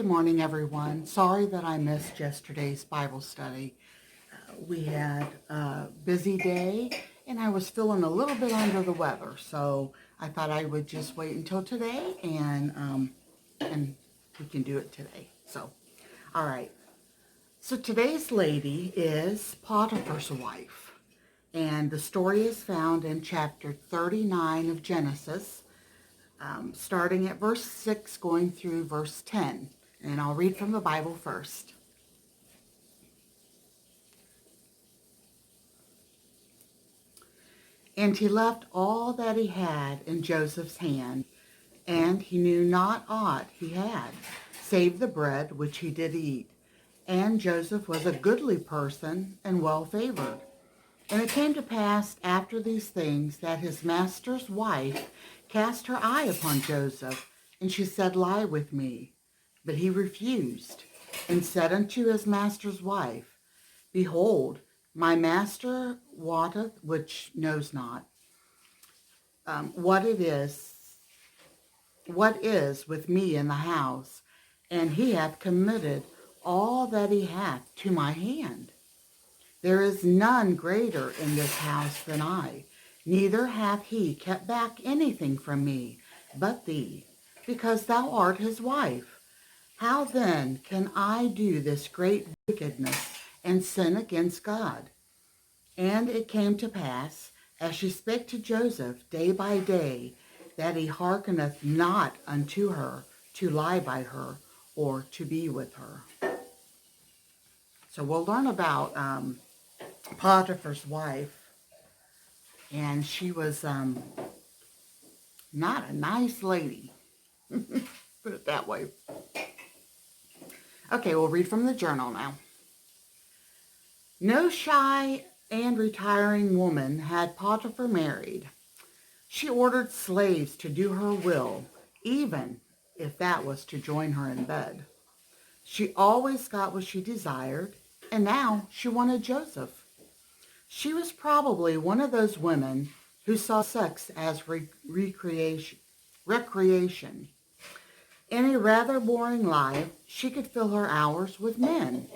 morning, everyone. Sorry that I missed yesterday's Bible study. We had a busy day, and I was feeling a little bit under the weather, so I thought I would just wait until today, and we can do it today. So, all right. So today's lady is Potipher's wife, and the story is found in chapter 39 of Genesis, starting at verse 6, going through verse 10. And I'll read from the Bible first. And he left all that he had in Joseph's hand, and he knew not aught he had, save the bread which he did eat. And Joseph was a goodly person and well favored. And it came to pass after these things that his master's wife cast her eye upon Joseph, and she said, Lie with me. But he refused, and said unto his master's wife, Behold, my master wotteth, which knows not, what is with me in the house, and he hath committed all that he hath to my hand. There is none greater in this house than I, neither hath he kept back anything from me, but thee, because thou art his wife. How then can I do this great wickedness and sin against God? And it came to pass, as she spake to Joseph day by day, that he hearkeneth not unto her to lie by her or to be with her. So we'll learn about Potiphar's wife, and she was not a nice lady. Put it that way. Okay, we'll read from the journal now. No shy and retiring woman had Potiphar married. She ordered slaves to do her will, even if that was to join her in bed. She always got what she desired, and now she wanted Joseph. She was probably one of those women who saw sex as recreation. In a rather boring life, she could fill her hours with men.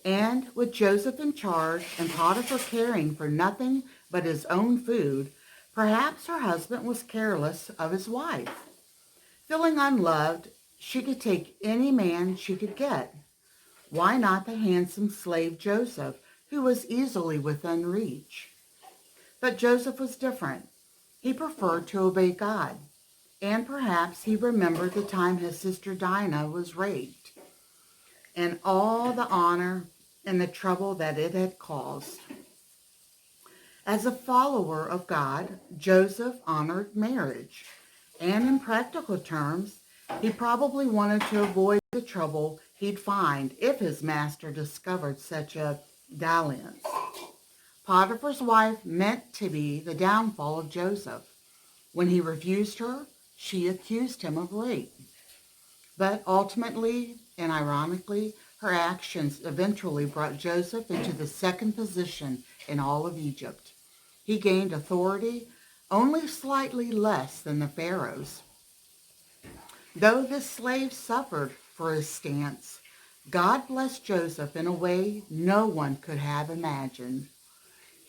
And with Joseph in charge and Potiphar caring for nothing but his own food, perhaps her husband was careless of his wife. Feeling unloved, she could take any man she could get. Why not the handsome slave Joseph, who was easily within reach? But Joseph was different. He preferred to obey God, and perhaps he remembered the time his sister Dinah was raped, and all the honor and the trouble that it had caused. As a follower of God, Joseph honored marriage, and in practical terms, he probably wanted to avoid the trouble he'd find if his master discovered such a dalliance. Potiphar's wife meant to be the downfall of Joseph. When he refused her, she accused him of rape. But ultimately and ironically, her actions eventually brought Joseph into the second position in all of Egypt. He gained authority only slightly less than the Pharaoh's. Though the slave suffered for his stance, God blessed Joseph in a way no one could have imagined.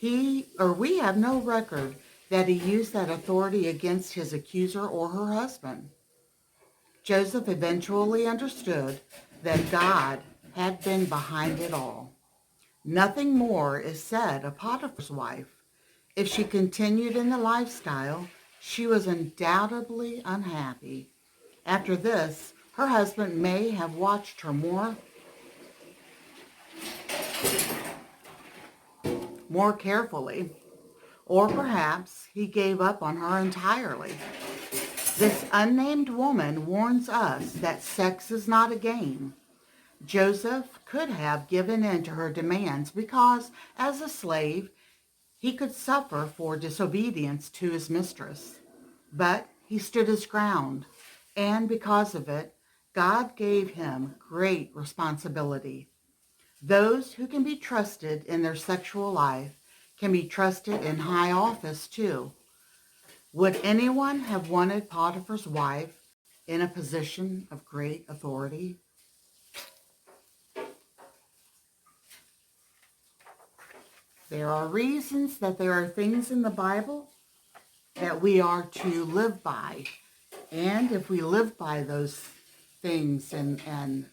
We have no record that he used that authority against his accuser or her husband. Joseph eventually understood that God had been behind it all. Nothing more is said of Potiphar's wife. If she continued in the lifestyle, she was undoubtedly unhappy. After this, her husband may have watched her more carefully, or perhaps he gave up on her entirely. This unnamed woman warns us that sex is not a game. Joseph could have given in to her demands because, as a slave, he could suffer for disobedience to his mistress. But he stood his ground, and because of it, God gave him great responsibility. Those who can be trusted in their sexual life can be trusted in high office too. Would anyone have wanted Potiphar's wife in a position of great authority? There are reasons that there are things in the Bible that we are to live by. And if we live by those things and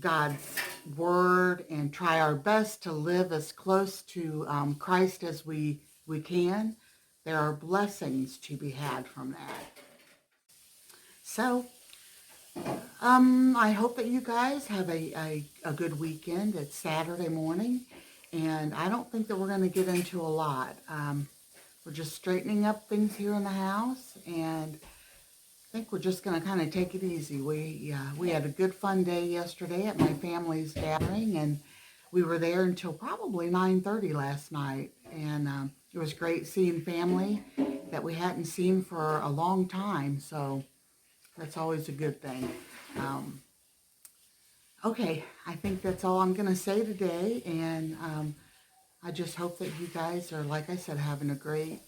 God's word and try our best to live as close to Christ as we can, there are blessings to be had from that. So, I hope that you guys have a good weekend. It's Saturday morning, and I don't think that we're going to get into a lot. We're just straightening up things here in the house, and I think we're just going to kind of take it easy. We had a good fun day yesterday at my family's gathering, and we were there until probably 9:30 last night. And it was great seeing family that we hadn't seen for a long time, so that's always a good thing. Um, okay, I think that's all I'm going to say today, and I just hope that you guys are, like I said, having a great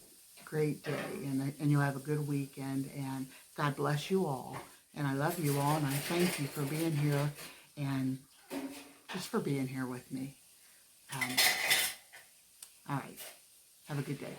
day, and you'll have a good weekend, and God bless you all, and I love you all, and I thank you for being here, and just for being here with me. All right, have a good day.